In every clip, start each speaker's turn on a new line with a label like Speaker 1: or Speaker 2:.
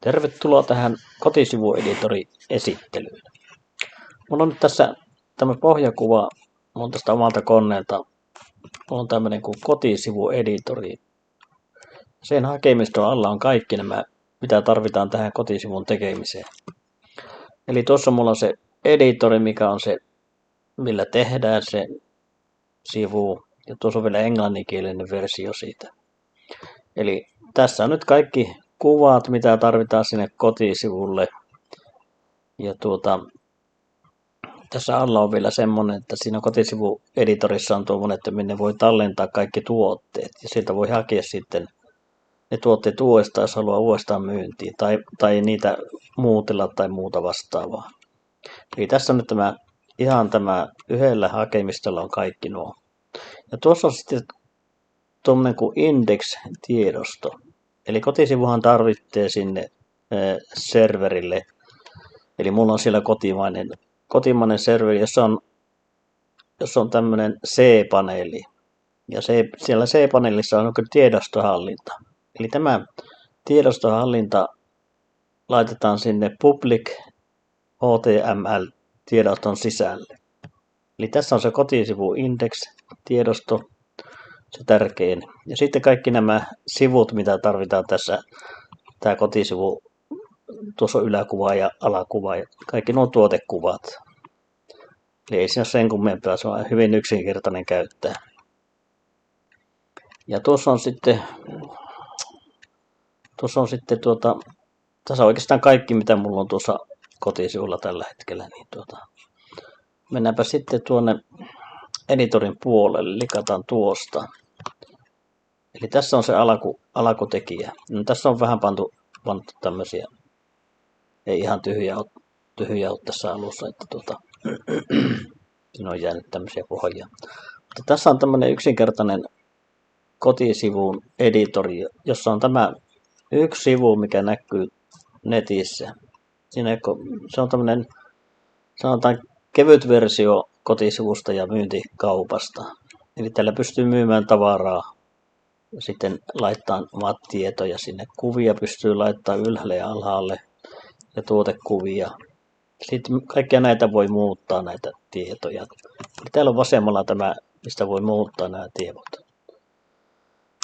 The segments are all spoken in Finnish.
Speaker 1: Tervetuloa tähän kotisivueditorin esittelyyn. Mulla on nyt tässä tämmöinen pohjakuva. Mulla on tästä omalta koneelta. Mulla on tämmöinen kuin kotisivueditori. Sen hakemiston alla on kaikki nämä, mitä tarvitaan tähän kotisivun tekemiseen. Eli tuossa mulla on se editori, mikä on se, millä tehdään se sivu. Ja tuossa on vielä englanninkielinen versio siitä. Eli tässä on nyt kaikki kuvat, mitä tarvitaan sinne kotisivulle. Ja tässä alla on vielä semmoinen, että siinä kotisivueditorissa on tuommoinen, että minne voi tallentaa kaikki tuotteet. Ja sieltä voi hakea sitten ne tuotteet uudestaan, jos haluaa uudestaan myyntiin. Tai niitä muutella tai muuta vastaavaa. Eli tässä on nyt tämä yhdellä hakemistolla on kaikki nuo. Ja tuossa on sitten tuommoinen kuin index-tiedosto. Eli kotisivuhan tarvitsee sinne serverille. Eli mulla on siellä kotimainen serveri, jossa on tämmöinen C-paneeli. Ja siellä C-paneelissa on tiedostohallinta. Eli tämä tiedostohallinta laitetaan sinne public HTML-tiedoston sisälle. Eli tässä on se kotisivu index-tiedosto, se tärkein. Ja sitten kaikki nämä sivut, mitä tarvitaan tässä, tämä kotisivu, tuossa on yläkuva ja alakuva ja kaikki nuo tuotekuvat. Eli ei siinä ole sen kummempaa, se on hyvin yksinkertainen käyttää. Ja tuossa on sitten tässä on oikeastaan kaikki, mitä mulla on tuossa kotisivulla tällä hetkellä. Niin mennäänpä sitten tuonne editorin puolelle, likataan tuosta. Eli tässä on se alkutekijä. No, tässä on vähän pantu tämmöisiä, ei ihan tyhjää ole tässä alussa, että siinä on jäänyt tämmöisiä pohjia. Mutta tässä on tämmöinen yksinkertainen kotisivun editori, jossa on tämä yksi sivu, mikä näkyy netissä. Siinä se on tämmöinen, sanotaan, kevyt versio kotisivusta ja myyntikaupasta. Eli tällä pystyy myymään tavaraa ja sitten laittaa omat tietoja sinne. Kuvia pystyy laittamaan ylhäälle ja alhaalle ja tuotekuvia. Sitten kaikkia näitä voi muuttaa, näitä tietoja. Eli täällä on vasemmalla tämä, mistä voi muuttaa nämä tiedot.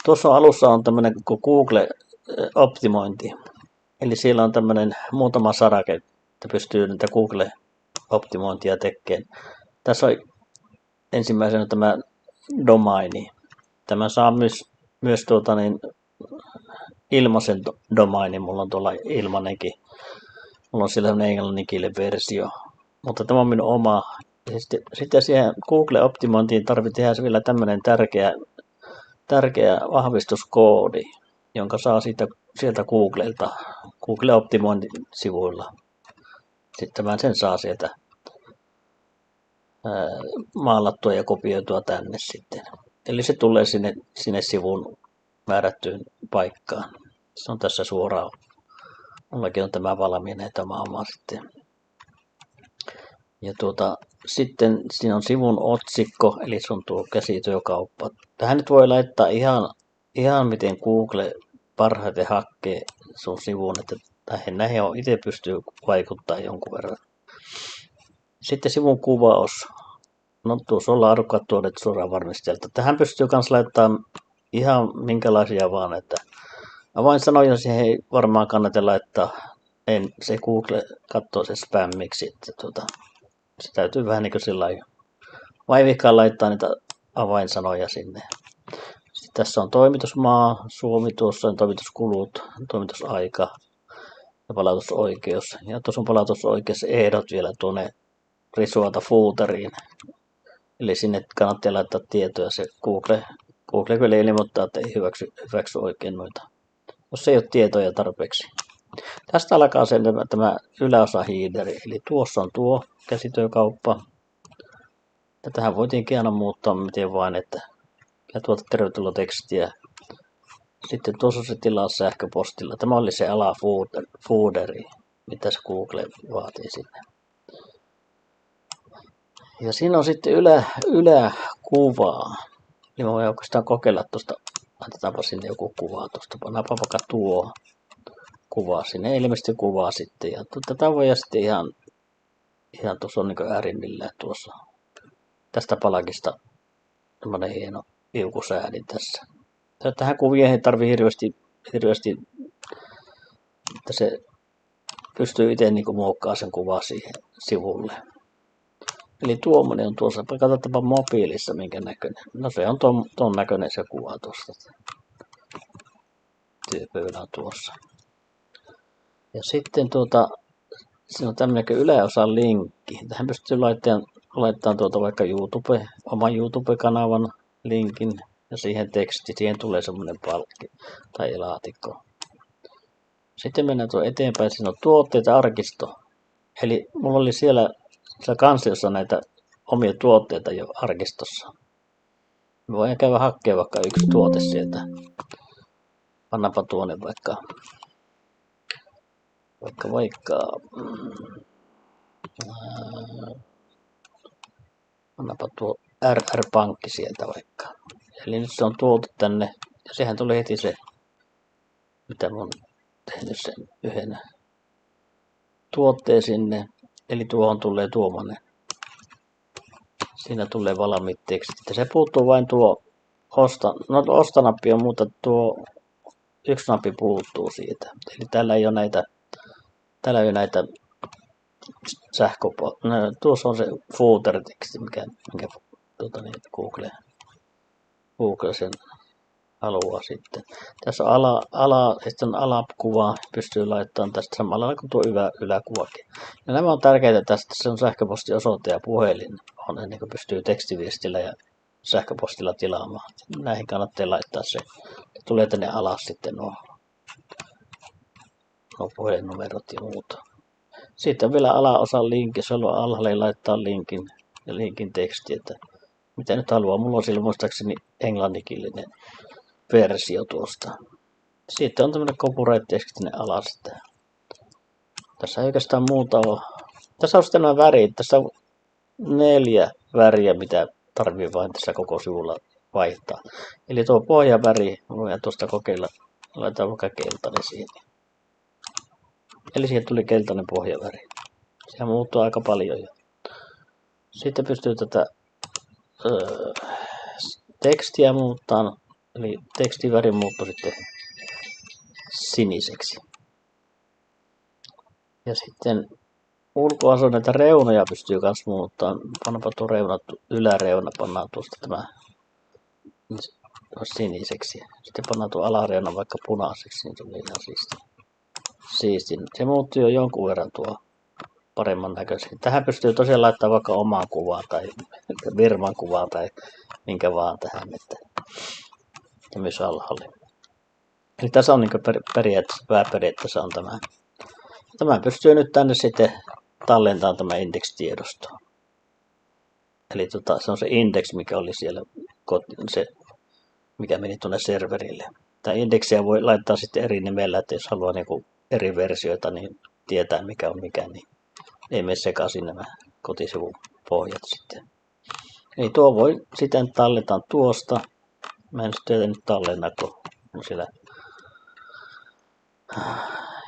Speaker 1: Tuossa alussa on tämmöinen kuin Google-optimointi. Eli siellä on tämmöinen muutama sarake, että pystyy niitä Google-optimointia tekemään. Tässä on ensimmäisenä tämä domaini. Tämä saa myös ilmaisen domaini. Mulla on tuolla ilmanenkin. Mulla on siellä englanninkielinen versio. Mutta tämä on minun oma. Ja sitten siihen Google-optimointiin tarvitaan vielä tämmöinen tärkeä vahvistuskoodi, jonka saa sieltä Googlelta, Google-optimointisivuilla. Sitten sen saa sieltä maalattua ja kopioitua tänne sitten. Eli se tulee sinne sivun määrättyyn paikkaan. Se on tässä suoraan. Mullakin on tämä valmiina tämä oma sitten. Ja sitten siinä on sivun otsikko, eli se on tuo käsityökauppa. Tähän nyt voi laittaa ihan miten Google parhaiten hakee sun sivun, että näihin on itse pystyy vaikuttaa jonkun verran. Sitten sivun kuvaus. No tuossa on laadukkaat tuodet suoraan valmistelta. Tähän pystyy myös laittamaan ihan minkälaisia vaan, että avainsanoja siihen ei varmaan kannata laittaa. Se Google katsoo se spammiksi, että se täytyy vähän niin kuin sillä lailla vaivihkaan laittaa niitä avainsanoja sinne. Sitten tässä on toimitusmaa, Suomi, tuossa on toimituskulut, toimitusaika ja palautusoikeus. Ja tuossa on palautusoikeusehdot vielä tuonne risualta footeriin. Eli sinne kannattaa laittaa tietoja. Se Google kyllä ilmoittaa, että ei hyväksy oikein noita, jos ei ole tietoja tarpeeksi. Tästä alkaa tämä yläosa hiideri, eli tuossa on tuo käsityökauppa. Ja tähän voitiinkin aina muuttaa miten vain, että ja tuolta tervetuloa tekstiä. Sitten tuossa on se tilaa sähköpostilla. Tämä oli se alafooderi, mitä se Google vaatii sinne. Ja siinä on sitten yläkuvaa. Eli mä voin oikeastaan kokeilla tuosta. Laitetaanpa sinne joku kuva tuosta. Pannaanpa vaikka tuo kuvaa. Sinne ei ilmeisesti kuvaa sitten. Ja tätä voi sitten ihan tuossa on niin äärimmillään tuossa. Tästä palakista semmoinen hieno liukusäädin tässä. Tähän kuvien ei tarvitse hirveästi, että se pystyy itse niin muokkaamaan sen kuvaa siihen sivulle. Eli tuommoinen on tuossa. Katsotaanpa mobiilissa minkä näköinen. No se on ton näköinen se kuva tuosta. Työpöydä on tuossa. Ja sitten siinä on tämmöinen yläosan linkki. Tähän pystyy laittamaan vaikka oman YouTube-kanavan linkin ja siihen teksti. Siihen tulee semmoinen palkki tai laatikko. Sitten mennään eteenpäin. Siinä on tuotteet ja arkisto. Eli mulla oli siellä kansiossa näitä omia tuotteita jo arkistossa. Voin käydä hakemaan vaikka yksi tuote sieltä. Pannaanpa tuonne vaikka pannaanpa tuo RR-pankki sieltä vaikka. Eli nyt se on tuotu tänne ja sehän tuli heti se, mitä mä oon tehnyt sen yhden tuotteen sinne. Eli tuohon tulee tuommoinen. Siinä tulee valmiit tekstit. Se puuttuu vain tuo ostanappi on, mutta tuo yksi nappi puuttuu siitä. Eli täällä ei ole näitä tuossa on se footer-teksti, mikä Google sen haluaa sitten. Tässä on sitten alakuva pystyy laittamaan tästä samalla kuin tuo yläkuvakin. Ja nämä on tärkeitä tästä, se on sähköpostiosoite ja puhelin on ennen kuin pystyy tekstiviestillä ja sähköpostilla tilaamaan. Näihin kannattaa laittaa se. Tulee tänne alas sitten nuo puhelinnumerot ja muuta. Sitten vielä alaosan linkki, jos haluaa alhaalle laittaa linkin ja linkin teksti, että mitä nyt haluaa. Mulla on siellä muistaakseni englanninkielinen versio tuosta. Sitten on tämmöinen copyright-teksti tänne alas. Tässä ei oikeastaan muuta ole. Tässä on sitten nämä värit. Tässä on 4 väriä, mitä tarvii vain tässä koko sivulla vaihtaa. Eli tuo pohjaväri, voidaan tuosta kokeilla, laitetaan vaikka keltainen siihen. Eli siihen tuli keltainen pohjaväri. Sehän muuttuu aika paljon jo. Sitten pystyy tätä tekstiä muuttaa, eli tekstiväri muuttui sitten siniseksi. Ja sitten ulkoasun näitä reunoja pystyy myös muuttamaan. Pannaanpa tuo yläreuna, pannaan tuosta tämä siniseksi. Sitten pannaan tuo alareuna vaikka punaiseksi, niin tulee ihan siisti. Se muuttuu jo jonkun verran tuo paremman näköisesti. Tähän pystyy tosiaan laittamaan vaikka omaan kuvaan tai firman kuvaan tai minkä vaan tähän. Ja myös alhaalle. Eli tässä on niin periaatteessa on tämä. Tämä pystyy nyt tänne sitten tallentamaan tämä index-tiedosto. Eli se on se index, mikä oli siellä, se, mikä meni tuonne serverille. Tämä indeksiä voi laittaa sitten eri nimellä, että jos haluaa niin eri versioita, niin tietää mikä on mikä, niin ei mene sekaisin nämä kotisivun pohjat sitten. Eli tuo voi sitten tallentaa tuosta. Mä en sitten nyt tallenna, kun on siellä.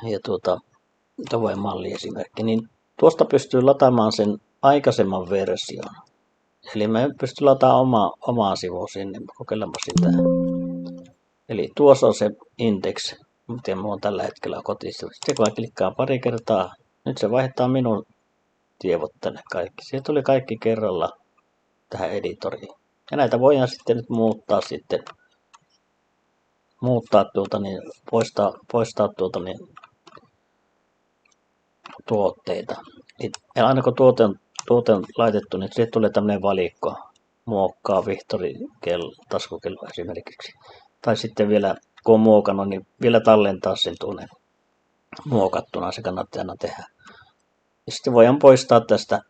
Speaker 1: Ja tuo voi malliesimerkki, niin tuosta pystyy lataamaan sen aikaisemman version. Eli mä pystyn lataamaan omaa sivua sinne, kokeillaanpa sitä. Eli tuossa on se index, miten mulla on tällä hetkellä kotisivu. Sitten kun mä klikkaan pari kertaa, nyt se vaihtaa minun tiedot tänne kaikki. Siihen tuli kaikki kerralla tähän editoriin. Ja näitä voidaan sitten nyt muuttaa poistaa tuotteita. Ja aina kun tuote on laitettu, niin siihen tulee tämmöinen valikko. Muokkaa Vihtori taskukello esimerkiksi. Tai sitten vielä, kun on muokannut, niin vielä tallentaa sen tuonne muokattuna. Se kannattaa aina tehdä. Ja sitten voidaan poistaa tästä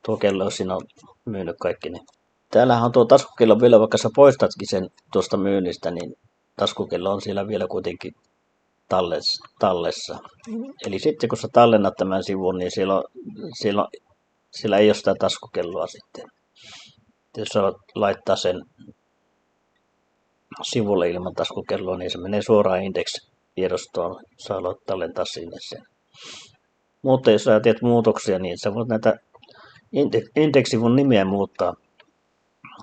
Speaker 1: tuo kello, jos siinä on myynyt kaikki. Niin. Täällähän on tuo taskukello vielä, vaikka sä poistatkin sen tuosta myynnistä, niin taskukello on siellä vielä kuitenkin tallessa. Eli sitten kun sä tallennat tämän sivun, niin siellä ei ole sitä taskukelloa sitten. Jos sä laittaa sen sivulle ilman taskukelloa, niin se menee suoraan tiedostoon, saa tallentaa sinne sen. Mutta jos sä teet muutoksia, niin sä voit näitä indeksivun nimeä muuttaa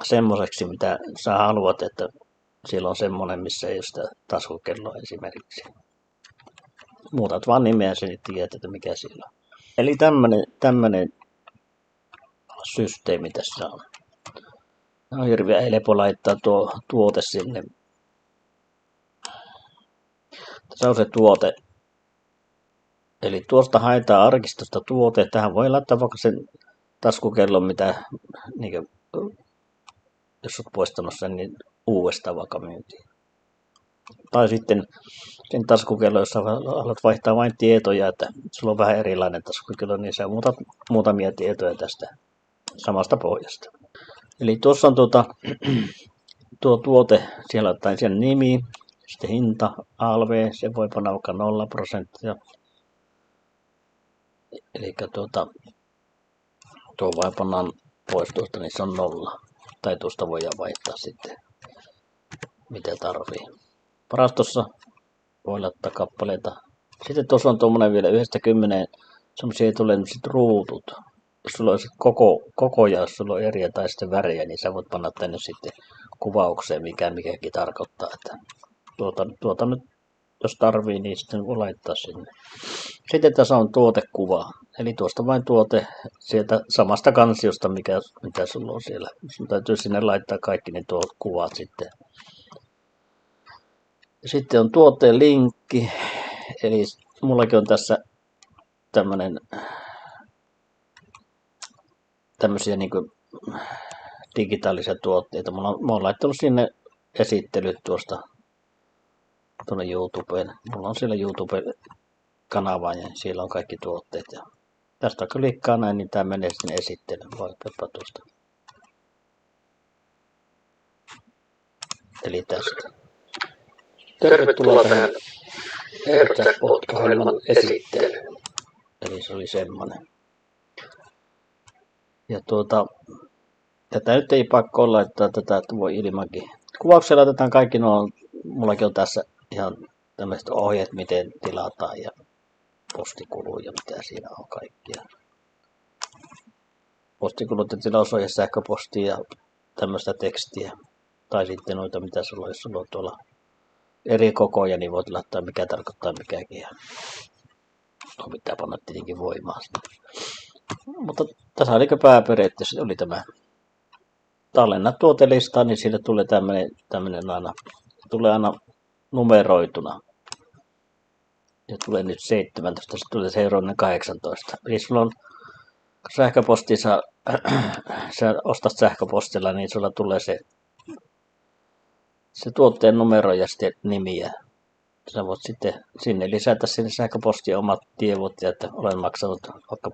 Speaker 1: semmoiseksi, mitä sä haluat, että siellä on semmoinen, missä ei ole sitä taskukelloa esimerkiksi. Muutat vaan nimeä sen, että tiedät, että mikä siellä on. Eli tämmöinen systeemi tässä on. On hirveän helppo laittaa tuo tuote sinne. Tässä on se tuote. Eli tuosta haetaan arkistosta tuote. Tähän voi laittaa vaikka sen taskukellon, mitä, niin kuin, jos olet poistanut sen, niin uudestaan vaikka myyntiin. Tai sitten sen taskukellon, jos haluat vaihtaa vain tietoja, että sulla on vähän erilainen taskukello, niin sä muutat muutamia tietoja tästä samasta pohjasta. Eli tuossa on tuo tuote, siellä on siellä nimi, sitten hinta, ALV, se voi panna vaikka 0%. Eli tuo vai pannaan pois tuosta, niin se on 0. Tai tuosta voidaan vaihtaa sitten, mitä tarvii. Varastossa voi laittaa kappaleita. Sitten tuossa on tuommoinen vielä 1-10, semmoisia tulee ruutut. Jos sulla olisi koko ja jos sulla on eriä tai sitten väriä, niin sä voit panna tänne sitten kuvaukseen, mikäkin tarkoittaa. Että tuota nyt, jos tarvii, niin sitten voi laittaa sinne. Sitten tässä on tuotekuva. Eli tuosta vain tuote sieltä samasta kansiosta, mitä sulla on siellä. Sun täytyy sinne laittaa kaikki ne kuvat sitten. Sitten on tuotteen linkki. Eli mullakin on tässä tämmöisiä niin kuin digitaalisia tuotteita. Mä oon laittanut sinne esittelyt tuosta tuonne YouTubeen. Mulla on siellä YouTube-kanava ja siellä on kaikki tuotteet. Ja tästä kun klikkaa näin, niin tämä menee sinne esittelyyn. Vaikkapa tuosta. Eli tästä. Tervetuloa tähän Jackpot-ohjelman esittelyyn. Eli se oli semmoinen. Ja tätä nyt ei pakko olla, että tätä voi ilmankin. Kuvauksia laitetaan kaikki mullakin on tässä ihan tämmöiset ohjeet, miten tilataan ja postikuluja ja mitä siinä on kaikkia. Postikulut ja tilausohje, sähköpostia ja tämmöistä tekstiä. Tai sitten noita, mitä sulla on, jos sulla on tuolla eri kokoja, niin voit laittaa mikä tarkoittaa mikäkin. Tuo pitää panna tietenkin voimaan. Mutta tässä oli pääperiaatteessa oli tämä tallenna tuotelistaan, niin siitä tulee tämmöinen aina numeroituna. Ja tulee nyt 17, sitten tulee seuraavinen 18. Eli sulla on sähköposti, sä ostat sähköpostilla, niin sulla tulee se tuotteen numero ja sitten nimiä. Sä voit sitten sinne lisätä sinne sähköpostiin omat tiedot, että olen maksanut vaikka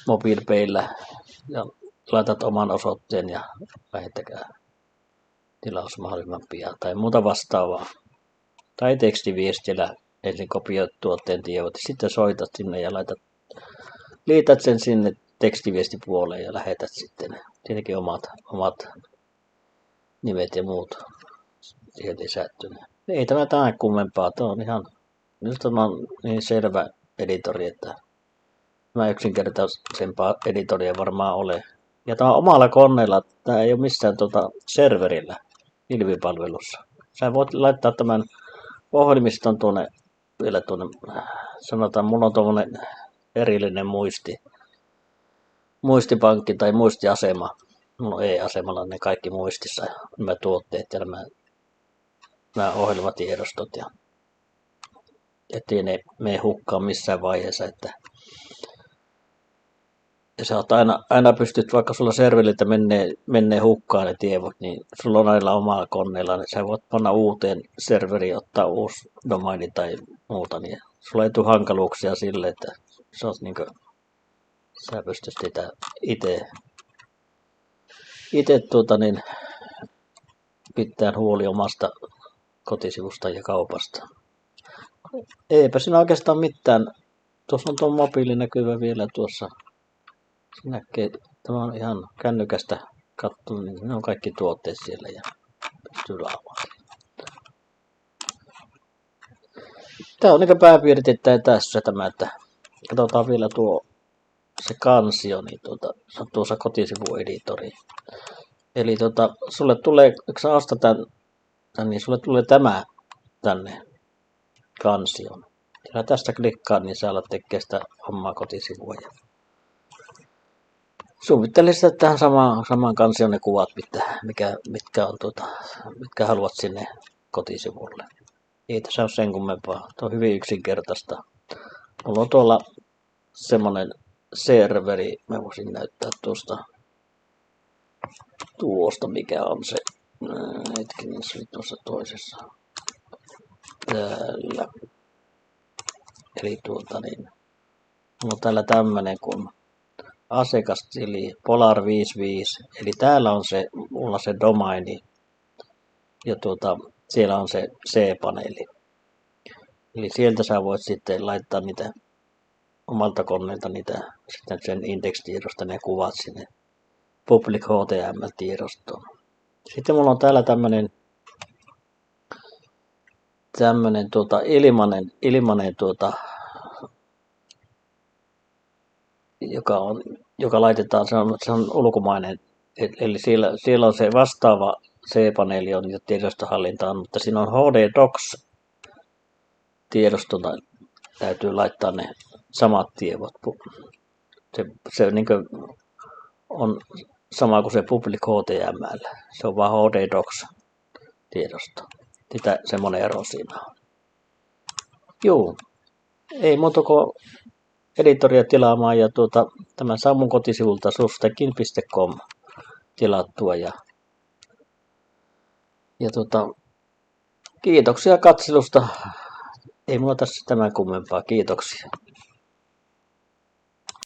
Speaker 1: mobiilpeillä ja laitat oman osoitteen ja lähettäkää tilaus mahdollisimman pian tai muuta vastaavaa. Tai tekstiviestillä ensin kopioit tuotteen tiedot ja sitten soitat sinne ja liität sen sinne tekstiviestipuoleen ja lähetät sitten tietenkin omat nimet ja muut siihen lisättynä. Ei tämä kummempaa, tämä on ihan, minusta tämä on niin selvä editori, että mä yksinkertaisempaa editoria varmaan ole. Ja tämä on omalla koneella, tämä ei ole missään serverillä pilvipalvelussa. Sä voit laittaa tämän ohjelmiston vielä tuonne, sanotaan mulla on tuommoinen erillinen muistipankki tai muistiasema. Mulla on e-asemalla ne kaikki muistissa, nämä tuotteet ja nämä ohjelmatiedostot. Ettei ne mene hukkaan missään vaiheessa, että ja sä oot aina pystyt, vaikka sulla serveriltä menee hukkaan ne tiedot, niin sulla on aina omalla koneella, niin sä voit panna uuteen serveriin, ottaa uusi domaini tai muuta, niin sulla ei tule hankaluuksia sille, että se on niin kuin, sä pystyt sitä itse pitää huoli omasta kotisivusta ja kaupasta. Eipä siinä oikeastaan mitään. Tuossa on tuo mobiili näkyvä vielä tuossa. Se näkee, tämä on ihan kännykästä katsoa, niin ne on kaikki tuotteet siellä ja pystyy laavaan. Tää on niin pääpiirteittäin tässä tämä, että katsotaan vielä se kansio, niin se on tuossa kotisivueditori. Eli sulle tulee, kun sä ostat tän, niin sulle tulee tämä tänne kansioon. Ja tästä klikkaa, niin sä alat tekee sitä omaa kotisivua. Ja suunnittele sitä tähän samaan kansioon ne kuvat, mitkä haluat sinne kotisivulle. Ei tässä ole sen kummempaa. Tuo on hyvin yksinkertaista. Mulla on tuolla semmonen serveri, mä voisin näyttää tuosta mikä on se. Hetkinen, se oli tuossa toisessa. Täällä. Eli mulla on täällä tämmönen kuin asiakastili Polar 55. Eli täällä on mulla se domaini. Ja siellä on se C-paneeli. Eli sieltä sä voit sitten laittaa niitä omalta koneelta sitten sen index-tiedosta ne kuvat sinne public HTML-tiedostoon. Sitten mulla on täällä tämmönen ilmanen joka laitetaan, se on ulkomainen, eli siellä on se vastaava C-paneeli on jo tiedostohallintaan, mutta siinä on HD Docs tiedostona täytyy laittaa ne samat tiedot. Se niin kuin on sama kuin se public HTML. Se on vaan HD Docs tiedosto. Semmoinen ero siinä on. Juu, ei muuta kuin editoria tilaamaan ja tämän saa mun kotisivulta sustekin.com tilattua ja kiitoksia katselusta. Ei muuta tässä tämän kummempaa. Kiitoksia.